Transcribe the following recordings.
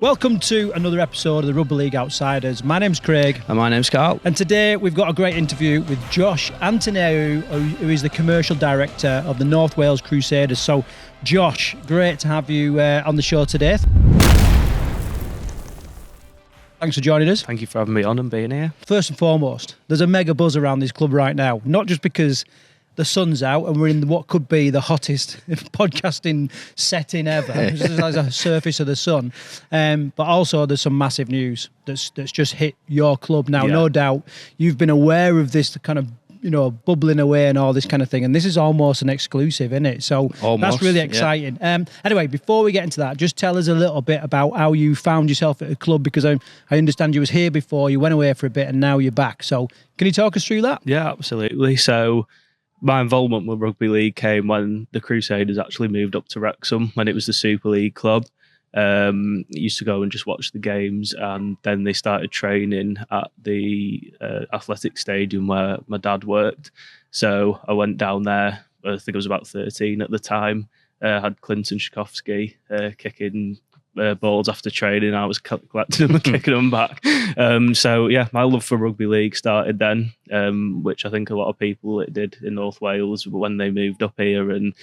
Welcome to another episode of the Rugby League Outsiders. My name's Craig. And my name's Karl. And today we've got a great interview with Josh Antoniou, who is the commercial director of the North Wales Crusaders. So, Josh, great to have you on the show today. Thanks for joining us. Thank you for having me on and being here. First and foremost, there's a mega buzz around this club right now, not just because the sun's out and we're in what could be the hottest podcasting setting ever, just like a surface of the sun, but also there's some massive news that's just hit your club now. No doubt you've been aware of this kind of, bubbling away and all this kind of thing, and this is almost an exclusive, isn't it? So that's really exciting. Anyway, before we get into that, just tell us a little bit about how you found yourself at a club, because I understand you was here before, you went away for a bit, and now you're back. So can you talk us through that? Yeah, absolutely. So my involvement with Rugby League came when the Crusaders actually moved up to Wrexham, when it was the Super League club. Used to go and just watch the games, and then they started training at the athletic stadium where my dad worked. So I went down there. I think I was about 13 at the time. Had Clinton Schakowsky kicking balls after training. I was collecting them and kicking them back. So yeah, my love for rugby league started then, which I think a lot of people it did in North Wales when they moved up here, and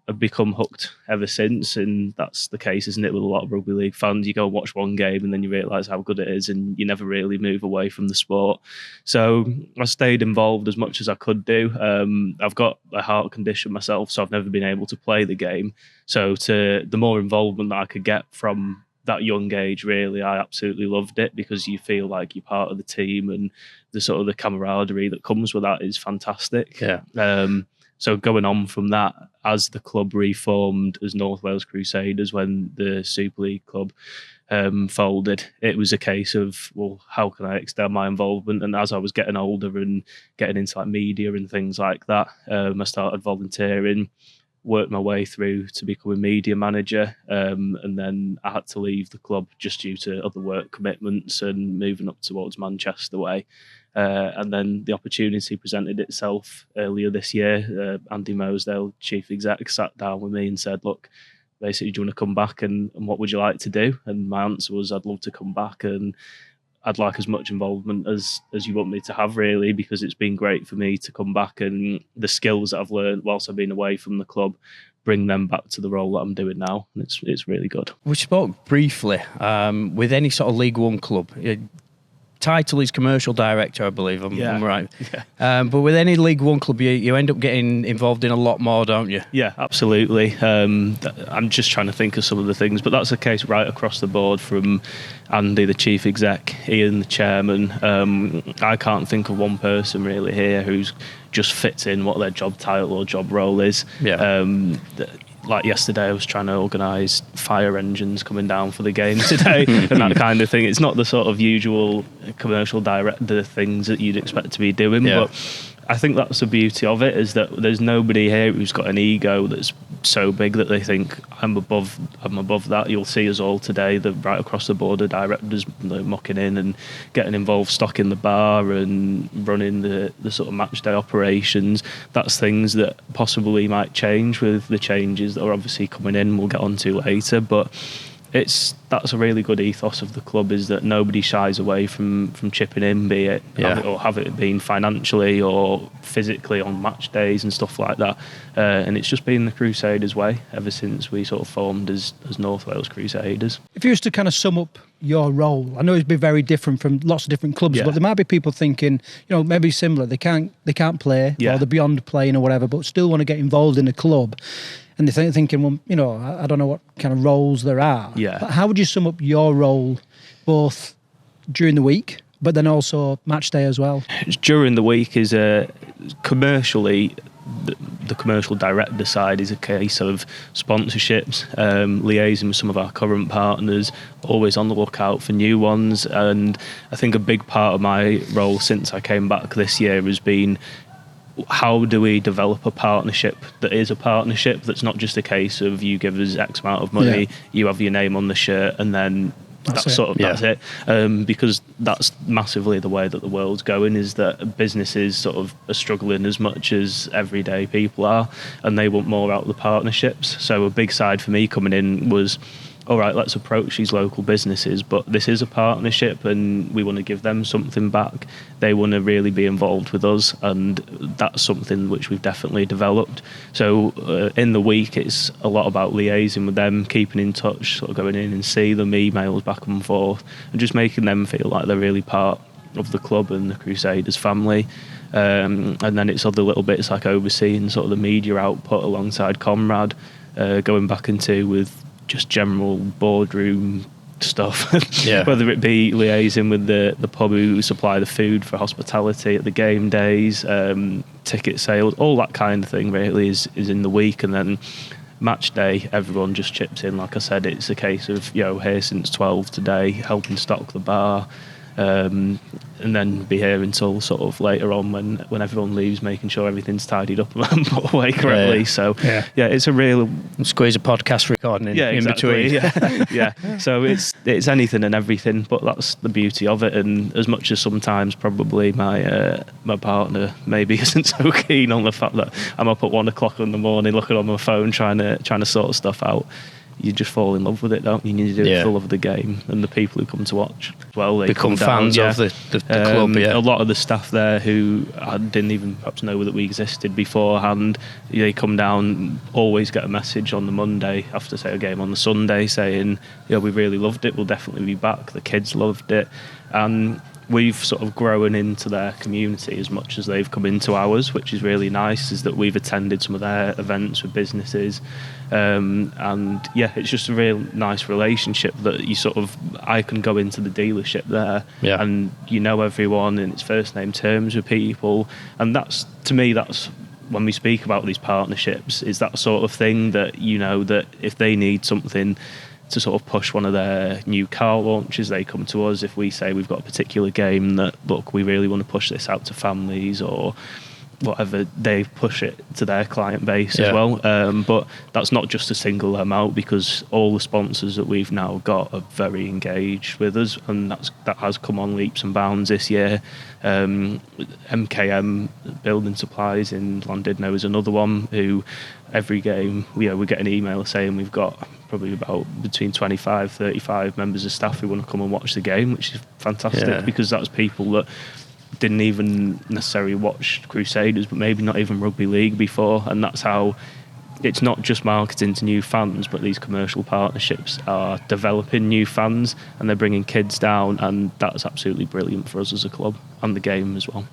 I've become hooked ever since. And that's the case, isn't it, with a lot of rugby league fans? You go and watch one game and then you realise how good it is, and you never really move away from the sport. So I stayed involved as much as I could do. I've got a heart condition myself, so I've never been able to play the game. So the more involvement that I could get from that young age, really, I absolutely loved it, because you feel like you're part of the team, and the sort of the camaraderie that comes with that is fantastic. Yeah. So going on from that, as the club reformed as North Wales Crusaders when the Super League club folded, it was a case of, well, how can I extend my involvement? And as I was getting older and getting into like media and things like that, I started volunteering, worked my way through to become a media manager, and then I had to leave the club just due to other work commitments and moving up towards Manchester way. And then the opportunity presented itself earlier this year. Andy Mosedale, chief exec, sat down with me and said, look, basically, do you want to come back and what would you like to do? And my answer was, I'd love to come back, and I'd like as much involvement as you want me to have, really, because it's been great for me to come back, and the skills that I've learned whilst I've been away from the club, bring them back to the role that I'm doing now. And it's really good. We spoke briefly with any sort of League One club. Title is commercial director, I believe. I'm right. Yeah. But with any League One club, you end up getting involved in a lot more, don't you? Yeah, absolutely. I'm just trying to think of some of the things, but that's the case right across the board, from Andy, the chief exec, Ian, the chairman. I can't think of one person really here who's just fits in what their job title or job role is. Yeah. Like yesterday, I was trying to organise fire engines coming down for the game today and that kind of thing. It's not the sort of usual commercial director things that you'd expect to be doing, but I think that's the beauty of it, is that there's nobody here who's got an ego that's so big that they think I'm above that. You'll see us all today, right across the board, the directors mucking in and getting involved, stocking the bar and running the sort of match day operations. That's things that possibly might change with the changes that are obviously coming in, we'll get on to later, but that's a really good ethos of the club, is that nobody shies away from chipping in, be it have it been financially or physically on match days and stuff like that. And it's just been the Crusaders way ever since we sort of formed as North Wales Crusaders. If you was to kind of sum up your role, I know it's been very different from lots of different clubs, but there might be people thinking, maybe similar. They can't play, or they're beyond playing or whatever, but still want to get involved in a club. And they're thinking, well, I don't know what kind of roles there are. Yeah. But how would you sum up your role, both during the week, but then also match day as well? During the week is commercially, the commercial director side is a case of sponsorships, liaising with some of our current partners, always on the lookout for new ones. And I think a big part of my role since I came back this year has been, how do we develop a partnership that is a partnership, that's not just a case of you give us X amount of money, you have your name on the shirt, and then that's it. Because that's massively the way that the world's going, is that businesses sort of are struggling as much as everyday people are, and they want more out of the partnerships. So a big side for me coming in was all right, let's approach these local businesses, but this is a partnership and we want to give them something back. They want to really be involved with us, and that's something which we've definitely developed. So in the week, it's a lot about liaising with them, keeping in touch, sort of going in and see them, emails back and forth, and just making them feel like they're really part of the club and the Crusaders family. And then it's other little bits like overseeing sort of the media output alongside Conrad, going back into with just general boardroom stuff, whether it be liaising with the pub who supply the food for hospitality at the game days, ticket sales, all that kind of thing really is in the week. And then match day, everyone just chips in. Like I said, it's a case of, here since 12 today, helping stock the bar, and then be here until sort of later on when everyone leaves, making sure everything's tidied up and put away correctly. It's a real squeeze a podcast recording in between. So it's anything and everything, but that's the beauty of it. And as much as sometimes probably my partner maybe isn't so keen on the fact that I'm up at 1 o'clock in the morning looking on my phone trying to sort stuff out, you just fall in love with it, don't you? You do it for the love of the game and the people who come to watch. Well, they become fans of the club. A lot of the staff there who I didn't even perhaps know that we existed beforehand, they come down, always get a message on the Monday after, say, a game on the Sunday saying, we really loved it, we'll definitely be back. The kids loved it. And we've sort of grown into their community as much as they've come into ours, which is really nice, is that we've attended some of their events with businesses. It's just a real nice relationship that I can go into the dealership there and everyone and it's first name terms with people. And that's, to me, that's when we speak about these partnerships, is that sort of thing that, that if they need something to sort of push one of their new car launches, they come to us. If we say we've got a particular game that, look, we really want to push this out to families or whatever, they push it to their client base as well. But that's not just to single them out, because all the sponsors that we've now got are very engaged with us, and that has come on leaps and bounds this year. MKM Building Supplies in Llandudno is another one who every game we get an email saying we've got probably about between 25, 35 members of staff who want to come and watch the game, which is fantastic because that's people that didn't even necessarily watch Crusaders, but maybe not even Rugby League before. And that's how it's not just marketing to new fans, but these commercial partnerships are developing new fans and they're bringing kids down, and that's absolutely brilliant for us as a club and the game as well.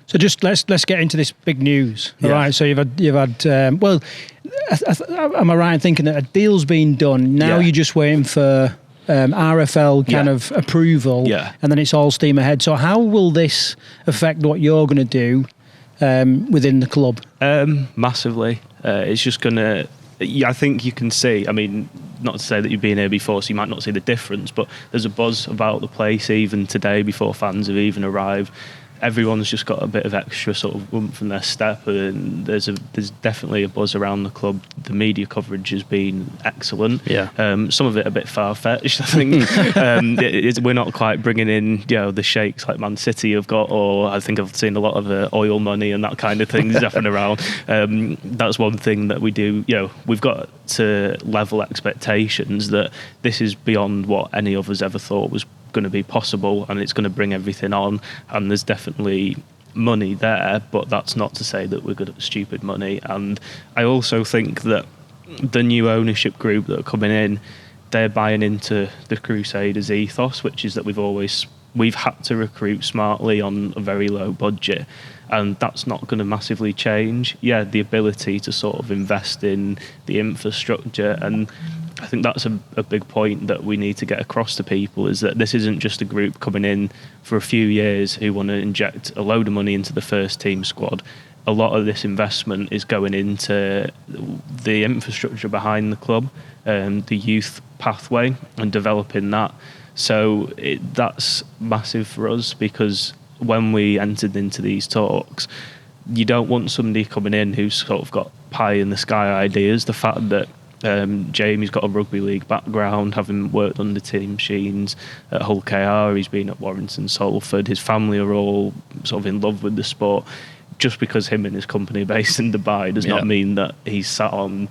So just let's get into this big news. All right. So you've had am I right in thinking that a deal's been done? Now you're just waiting for RFL kind of approval, and then it's all steam ahead. So how will this affect what you're going to do within the club? Massively. It's just going to... I think you can see, I mean, not to say that you've been here before, so you might not see the difference, but there's a buzz about the place even today before fans have even arrived. Everyone's just got a bit of extra sort of oomph in their step, and there's definitely a buzz around the club. The media coverage has been excellent. Some of it a bit far-fetched, I think. We're not quite bringing in the sheikhs like Man City have got, or I think I've seen a lot of oil money and that kind of thing zapping around. That's one thing that we do. We've got to level expectations that this is beyond what any of us ever thought was going to be possible, and it's going to bring everything on, and there's definitely money there, but that's not to say that we're good at stupid money. And I also think that the new ownership group that are coming in, they're buying into the Crusaders ethos, which is that we've had to recruit smartly on a very low budget, and that's not going to massively change. The ability to sort of invest in the infrastructure, and I think that's a big point that we need to get across to people, is that this isn't just a group coming in for a few years who want to inject a load of money into the first team squad. A lot of this investment is going into the infrastructure behind the club, the youth pathway, and developing that. So that's massive for us, because when we entered into these talks, you don't want somebody coming in who's sort of got pie in the sky ideas. The fact that Jamie's got a rugby league background, having worked under Team Sheens at Hull KR, he's been at Warrington Salford, his family are all sort of in love with the sport. Just because him and his company are based in Dubai does not mean that he's sat on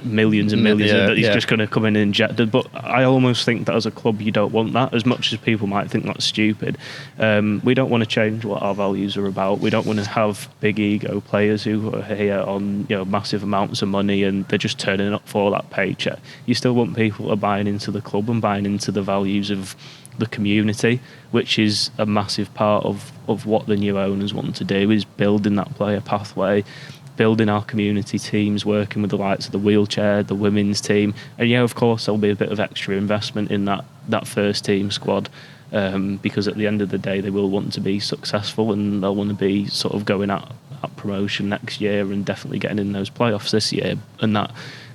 millions and millions that he's just going to come in and inject it. But I almost think that as a club you don't want that, as much as people might think that's stupid. We don't want to change what our values are about. We don't want to have big ego players who are here on massive amounts of money and they're just turning up for that paycheck. You still want people who are buying into the club and buying into the values of the community, which is a massive part of what the new owners want to do, is building that player pathway, building our community teams, working with the likes of the wheelchair, the women's team. And of course there'll be a bit of extra investment in that first team squad, because at the end of the day they will want to be successful and they'll want to be sort of going at promotion next year and definitely getting in those playoffs this year. And that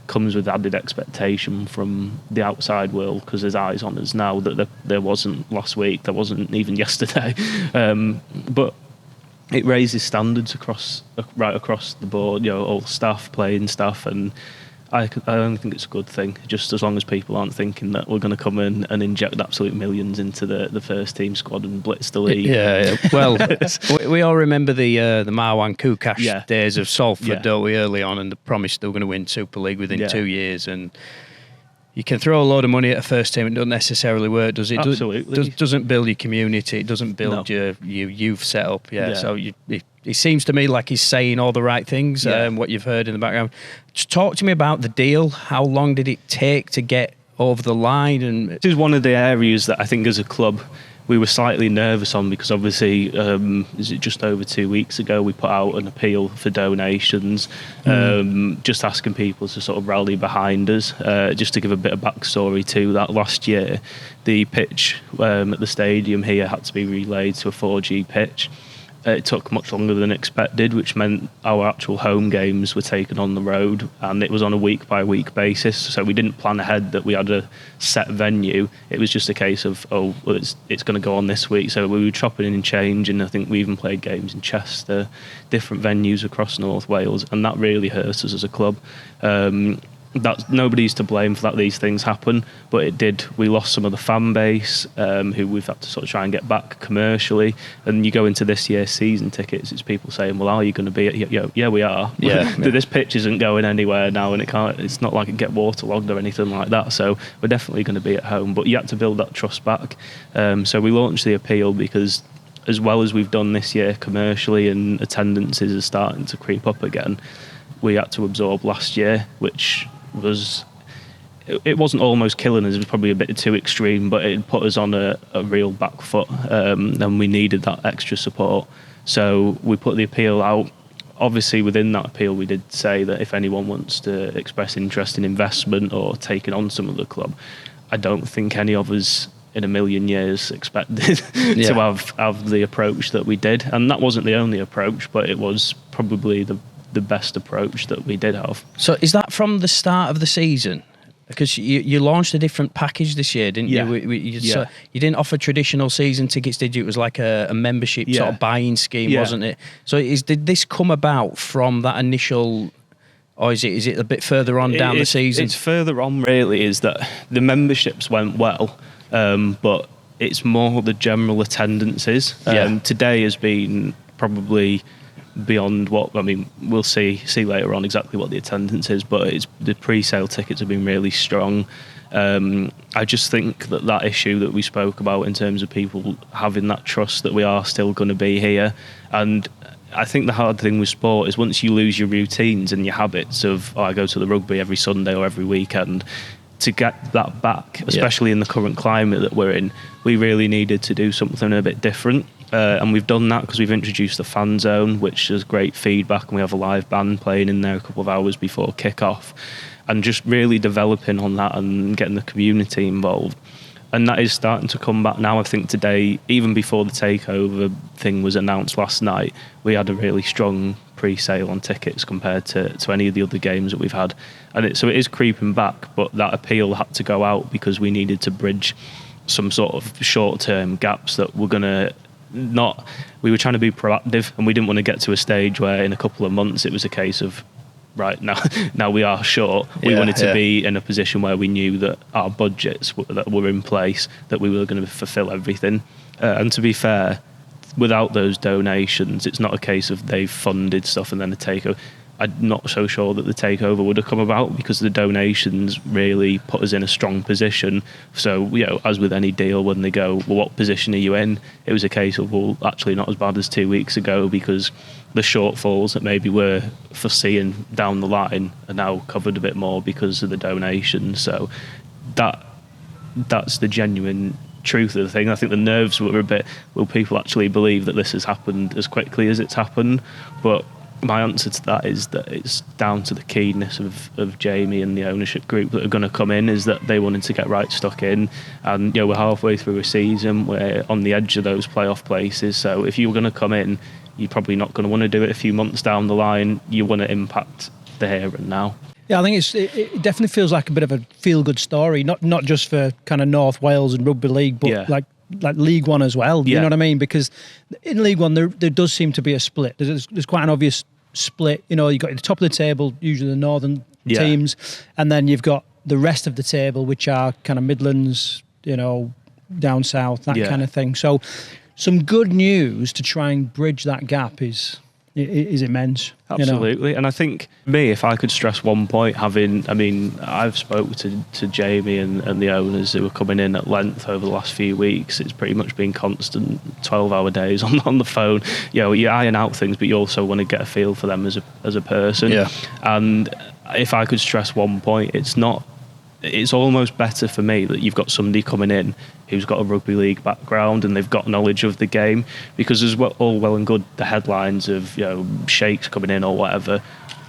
comes with added expectation from the outside world, because there's eyes on us now that there wasn't last week, there wasn't even yesterday. But it raises standards right across the board, all staff, playing staff, and I only think it's a good thing, just as long as people aren't thinking that we're going to come in and inject absolute millions into the first team squad and blitz the league. Yeah. Well, we all remember the Marwan Kukash days of Salford, don't we, early on, and the promise they were going to win Super League within 2 years. And you can throw a load of money at a first team, it doesn't necessarily work, does it? Absolutely. Doesn't build your community, it doesn't build your youth setup. So it seems to me like he's saying all the right things, what you've heard in the background. Just talk to me about the deal. How long did it take to get over the line? And this is one of the areas that I think as a club we were slightly nervous on, because obviously is it just over 2 weeks ago we put out an appeal for donations, just asking people to sort of rally behind us. Just to give a bit of backstory to that, last year the pitch at the stadium here had to be relayed to a 4G pitch. It took much longer than expected, which meant our actual home games were taken on the road, and it was on a week-by-week basis. So we didn't plan ahead that we had a set venue. It was just a case of, it's going to go on this week. So we were chopping and changing. I think we even played games in Chester, different venues across North Wales, and that really hurt us as a club. Nobody's to blame for that. These things happen, but it did. We lost some of the fan base, who we've had to sort of try and get back commercially. And you go into this year's season tickets, it's people saying, "Well, are you going to be at?" Yeah, we are. This pitch isn't going anywhere now, and it's not like it get waterlogged or anything like that. So we're definitely going to be at home. But you had to build that trust back. So we launched the appeal because, as well as we've done this year commercially, and attendances are starting to creep up again, we had to absorb last year, which it wasn't almost killing us, it was probably a bit too extreme, but it put us on a real back foot, and we needed that extra support. So we put the appeal out. Obviously within that appeal we did say that if anyone wants to express interest in investment or taking on some of the club, I don't think any of us in a million years expected to have the approach that we did. And that wasn't the only approach, but it was probably the best approach that we did have. So is that from the start of the season? Because you launched a different package this year, didn't you? So you didn't offer traditional season tickets, did you? It was like a membership sort of buying scheme, wasn't it? So did this come about from that initial, or is it a bit further on down the season? It's further on, really, is that the memberships went well, but it's more the general attendances. Today has been probably beyond what, I mean, we'll see later on exactly what the attendance is, but the pre-sale tickets have been really strong. I just think that issue that we spoke about in terms of people having that trust that we are still going to be here, and I think the hard thing with sport is once you lose your routines and your habits of, I go to the rugby every Sunday or every weekend, to get that back, especially in the current climate that we're in, we really needed to do something a bit different. And we've done that because we've introduced the fan zone, which has great feedback, and we have a live band playing in there a couple of hours before kick-off, and just really developing on that and getting the community involved. And that is starting to come back now. I think today, even before the takeover thing was announced last night, we had a really strong pre-sale on tickets compared to any of the other games that we've had. And so it is creeping back, but that appeal had to go out because we needed to bridge some sort of short-term gaps that we're going to we were trying to be proactive, and we didn't want to get to a stage where in a couple of months it was a case of, right, now we are short. We wanted to be in a position where we knew that our budgets that were in place, that we were going to fulfill everything. And to be fair, without those donations, it's not a case of they've funded stuff and then a takeover. I'm not so sure that the takeover would have come about, because the donations really put us in a strong position. So, as with any deal, when they go, well, what position are you in? It was a case of, well, actually not as bad as 2 weeks ago, because the shortfalls that maybe we're foreseeing down the line are now covered a bit more because of the donations. So that's the genuine truth of the thing. I think the nerves were a bit, will people actually believe that this has happened as quickly as it's happened? But my answer to that is that it's down to the keenness of Jamie and the ownership group that are going to come in, is that they wanted to get right stuck in. And we're halfway through a season, we're on the edge of those playoff places. So if you were going to come in, you're probably not going to want to do it a few months down the line. You want to impact the here and now. Yeah, I think it definitely feels like a bit of a feel-good story, not just for kind of North Wales and Rugby League, but like League One as well. You know what I mean? Because in League One, there does seem to be a split. There's quite an obvious split. You've got at the top of the table, usually the northern teams, and then you've got the rest of the table, which are kind of Midlands, down south, that kind of thing. So some good news to try and bridge that gap is immense. Absolutely. And I think if I could stress one point, I've spoke to Jamie and the owners who are coming in at length over the last few weeks. It's pretty much been constant 12-hour days on the phone. You iron out things, but you also want to get a feel for them as a person. Yeah. And if I could stress one point, it's almost better for me that you've got somebody coming in who's got a rugby league background and they've got knowledge of the game, because as well, all well and good the headlines of sheikhs coming in or whatever.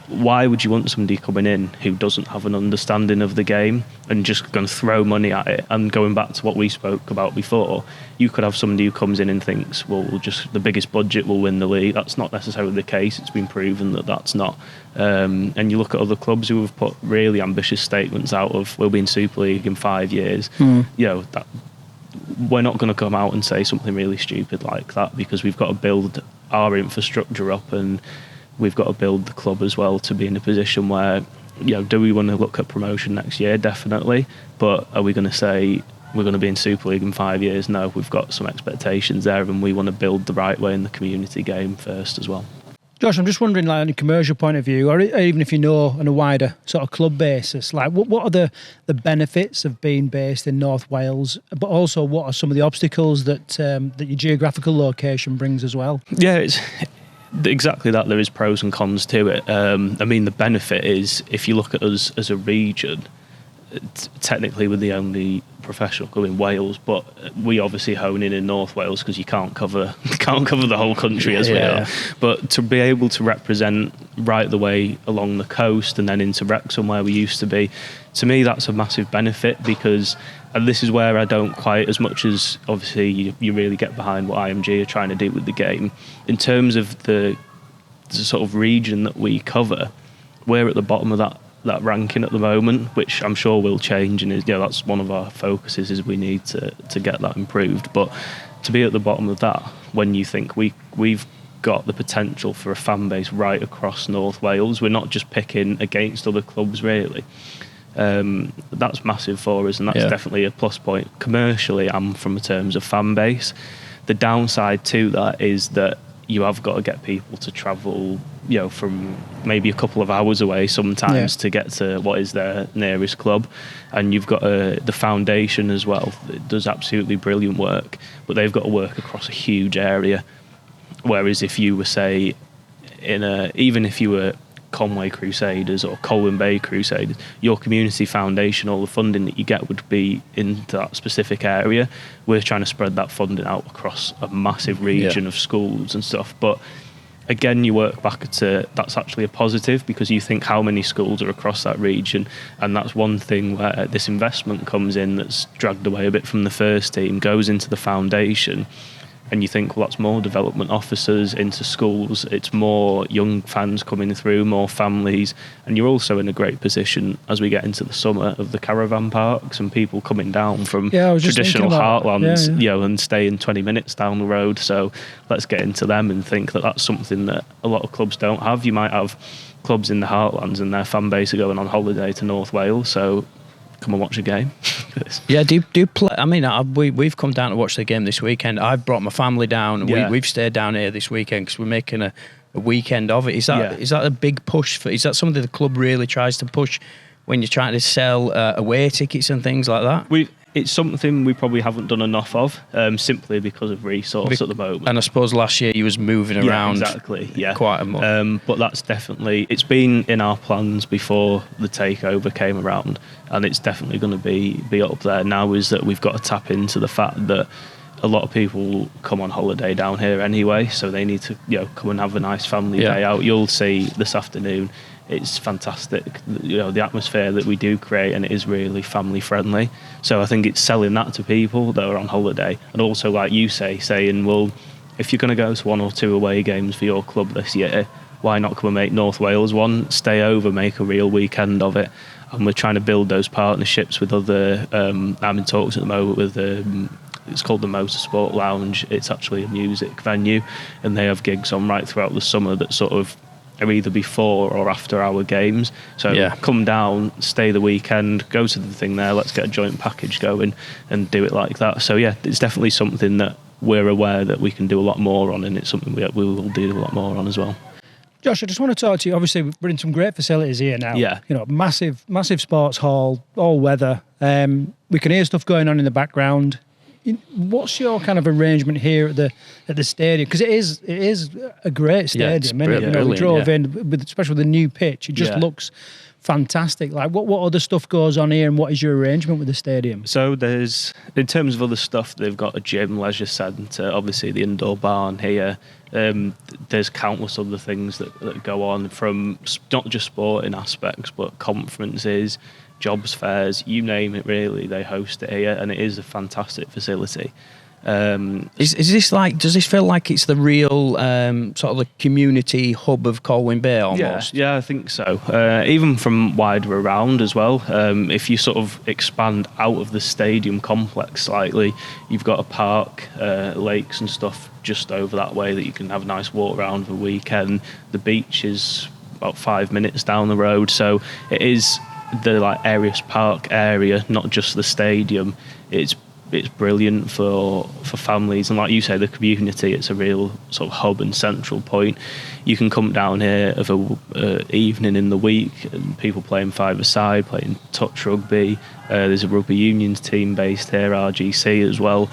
Why would you want somebody coming in who doesn't have an understanding of the game and just going to throw money at it? And going back to what we spoke about before, you could have somebody who comes in and thinks, well, just the biggest budget will win the league. That's not necessarily the case. It's been proven that that's not. And you look at other clubs who have put really ambitious statements out of, we'll be in Super League in 5 years. That we're not going to come out and say something really stupid like that, because we've got to build our infrastructure up, and we've got to build the club as well to be in a position where, do we want to look at promotion next year? Definitely. But are we going to say we're going to be in Super League in 5 years? No, we've got some expectations there, and we want to build the right way in the community game first as well. Josh, I'm just wondering, on a commercial point of view, or even if on a wider sort of club basis, what are the benefits of being based in North Wales, but also what are some of the obstacles that your geographical location brings as well? Yeah, it's exactly that. There is pros and cons to it. The benefit is, if you look at us as a region, technically we're the only professional club in Wales, but we obviously hone in North Wales because you can't cover the whole country as we are. But to be able to represent right the way along the coast and then into Wrexham where we used to be, to me that's a massive benefit, because, and this is where I don't quite, as much as obviously you really get behind what IMG are trying to do with the game, in terms of the sort of region that we cover, we're at the bottom of that ranking at the moment, which I'm sure will change, and that's one of our focuses, is we need to get that improved. But to be at the bottom of that, when you think we've got the potential for a fan base right across North Wales, we're not just picking against other clubs really. That's massive for us, and that's definitely a plus point commercially and from terms of fan base. The downside to that is that you have got to get people to travel, from maybe a couple of hours away sometimes to get to what is their nearest club. And you've got the foundation as well. It does absolutely brilliant work, but they've got to work across a huge area. Whereas if you were, say, even if you were Conway Crusaders or Colwyn Bay Crusaders, your community foundation, all the funding that you get would be in that specific area. We're trying to spread that funding out across a massive region of schools and stuff. But again, you work back to, that's actually a positive, because you think how many schools are across that region, and that's one thing where this investment comes in that's dragged away a bit from the first team, goes into the foundation. And you think, well, that's more development officers into schools, it's more young fans coming through, more families, and you're also in a great position as we get into the summer of the caravan parks and people coming down from traditional heartlands, and staying 20 minutes down the road. So let's get into them and think that that's something that a lot of clubs don't have. You might have clubs in the heartlands and their fan base are going on holiday to North Wales, so come and watch a game. do play. I mean, we've come down to watch the game this weekend. I've brought my family down. We've stayed down here this weekend because we're making a weekend of it. Is that a big push for? Is that something the club really tries to push when you're trying to sell away tickets and things like that? It's something we probably haven't done enough of, simply because of resource at the moment. And I suppose last year you was moving around quite a lot. But that's definitely, it's been in our plans before the takeover came around, and it's definitely going to be up there now, is that we've got to tap into the fact that a lot of people come on holiday down here anyway, so they need to come and have a nice family day out. You'll see this afternoon, it's fantastic, the atmosphere that we do create, and it is really family friendly. So I think it's selling that to people that are on holiday, and also, like you saying, well, if you're going to go to 1 or 2 away games for your club this year, why not come and make North Wales one, stay over, make a real weekend of it. And we're trying to build those partnerships with other, I'm in talks at the moment with it's called the Motorsport Lounge. It's actually a music venue, and they have gigs on right throughout the summer that sort of are either before or after our games. So come down, stay the weekend, go to the thing there, let's get a joint package going and do it like that. So it's definitely something that we're aware that we can do a lot more on, and it's something we will do a lot more on as well. Josh, I just want to talk to you. Obviously, we're in some great facilities here now. Yeah. Massive sports hall, all weather. We can hear stuff going on in the background. What's your kind of arrangement here at the stadium? Because it is a great stadium. We drove in, especially with the new pitch. It just looks fantastic. Like, what other stuff goes on here, and what is your arrangement with the stadium? So there's, in terms of other stuff, they've got a gym, leisure centre, obviously the indoor barn here. There's countless other things that go on, from not just sporting aspects, but conferences, jobs fairs, you name it really, they host it here, and it is a fantastic facility. Is this like? Does this feel like it's the real sort of the community hub of Colwyn Bay almost? Yeah, I think so. Even from wider around as well. If you sort of expand out of the stadium complex slightly, you've got a park, lakes and stuff just over that way that you can have a nice walk around for the weekend. The beach is about 5 minutes down the road, so it is the Arius Park area, not just the stadium. It's brilliant for families, and like you say, the community. It's a real sort of hub and central point. You can come down here of a evening in the week, and people playing five-a-side, playing touch rugby. There's a rugby union team based here, RGC as well.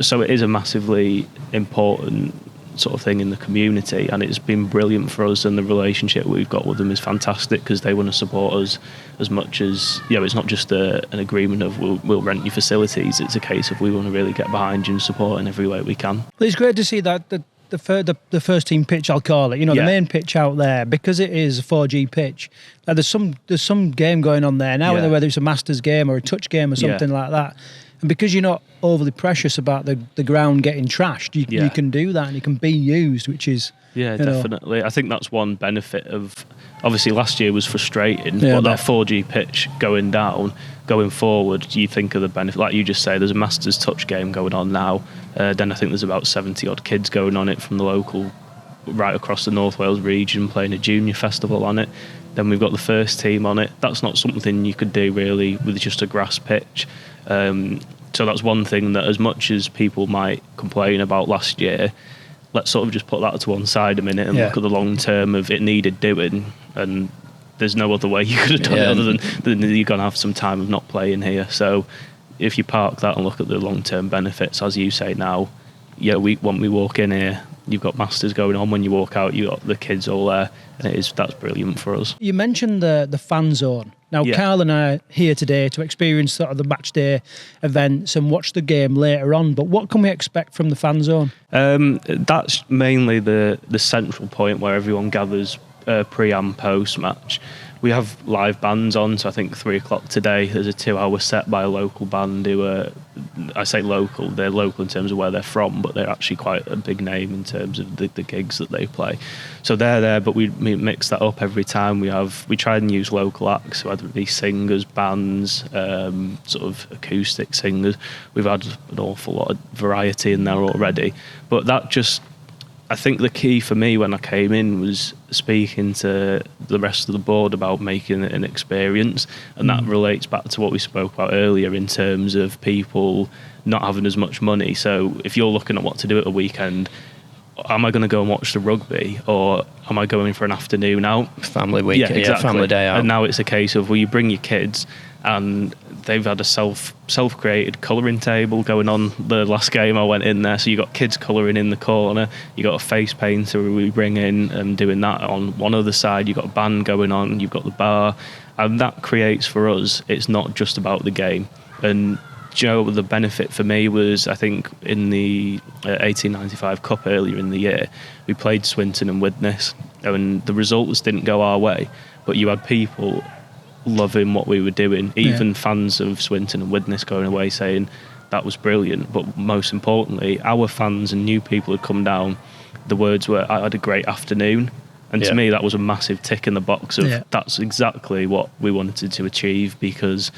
So it is a massively important sort of thing in the community, and it's been brilliant for us, and the relationship we've got with them is fantastic, because they want to support us as much as it's not just an agreement of we'll rent your facilities. It's a case of we want to really get behind you and support in every way we can. Well, it's great to see that the first team pitch, I'll call it, the main pitch out there, because it is a 4G pitch. There's some game going on there now, whether it's a Masters game or a touch game or something like that. And because you're not overly precious about the ground getting trashed, you can do that, and it can be used, which is... Yeah, definitely. I think that's one benefit of... Obviously, last year was frustrating, but that 4G pitch going forward, you think of the benefit. Like you just say, there's a Masters touch game going on now. Then I think there's about 70-odd kids going on it from the local, right across the North Wales region, playing a junior festival on it. Then we've got the first team on it. That's not something you could do really with just a grass pitch. So that's one thing that, as much as people might complain about last year, let's sort of just put that to one side a minute and look at the long term of it needed doing, and there's no other way you could have done it other than you're going to have some time of not playing here. So if you park that and look at the long term benefits, as you say now, when we walk in here, you've got Masters going on. When you walk out, you've got the kids all there, and that's brilliant for us. You mentioned the fan zone. Now, Karl and I are here today to experience sort of the match day events and watch the game later on, but what can we expect from the fan zone? That's mainly the central point where everyone gathers pre and post match. We have live bands on, so I think 3 o'clock today there's a 2-hour set by a local band who are, I say local, they're local in terms of where they're from, but they're actually quite a big name in terms of the gigs that they play. So they're there, but we mix that up every time. We try and use local acts, whether it be singers, bands, sort of acoustic singers. We've had an awful lot of variety in there already, but that just... I think the key for me when I came in was speaking to the rest of the board about making it an experience, and that relates back to what we spoke about earlier in terms of people not having as much money. So if you're looking at what to do at a weekend, am I going to go and watch the rugby, or am I going for an afternoon out? Family weekend, yeah, family day out. And now it's a case of, well, you bring your kids, and they've had a self-created colouring table going on the last game I went in there. So you got kids colouring in the corner, you got a face painter we bring in and doing that on one other side, you got a band going on, you've got the bar, and that creates for us, it's not just about the game. And Joe, the benefit for me was, I think, in the 1895 Cup earlier in the year, we played Swinton and Widnes, and the results didn't go our way, but you had people loving what we were doing, even fans of Swinton and Widnes going away saying that was brilliant. But most importantly, our fans and new people had come down, the words were, I had a great afternoon. And to me, that was a massive tick in the box of that's exactly what we wanted to achieve, because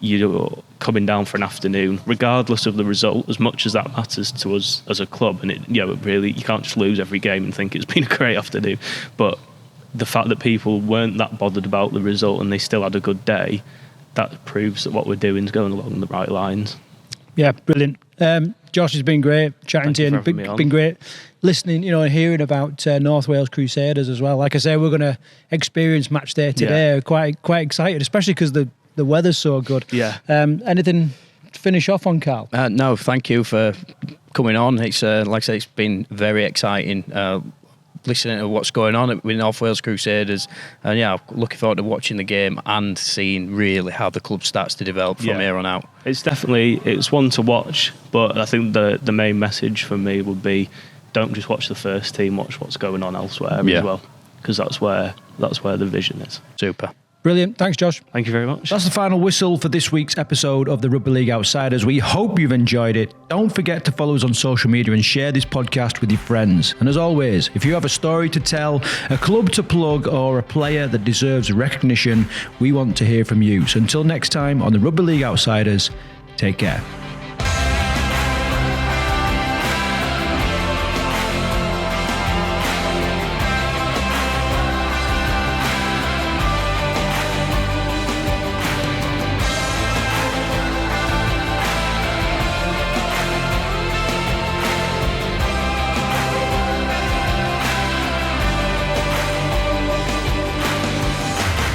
you're coming down for an afternoon, regardless of the result, as much as that matters to us as a club. And it really, you can't just lose every game and think it's been a great afternoon. But the fact that people weren't that bothered about the result and they still had a good day, that proves that what we're doing is going along the right lines. Yeah, brilliant. Josh, it's been great chatting to you, and been great listening, and hearing about North Wales Crusaders as well. Like I say, we're going to experience match day today. Quite excited, especially because the weather's so good. Yeah. Anything to finish off on, Karl? No, thank you for coming on. It's like I say, it's been very exciting. Listening to what's going on with North Wales Crusaders, and I'm looking forward to watching the game and seeing really how the club starts to develop from here on out. It's one to watch, but I think the main message for me would be, don't just watch the first team, watch what's going on elsewhere as well, because that's where the vision is. Super. Brilliant. Thanks, Josh. Thank you very much. That's the final whistle for this week's episode of the Rugby League Outsiders. We hope you've enjoyed it. Don't forget to follow us on social media and share this podcast with your friends. And as always, if you have a story to tell, a club to plug, or a player that deserves recognition, we want to hear from you. So until next time on the Rugby League Outsiders, take care.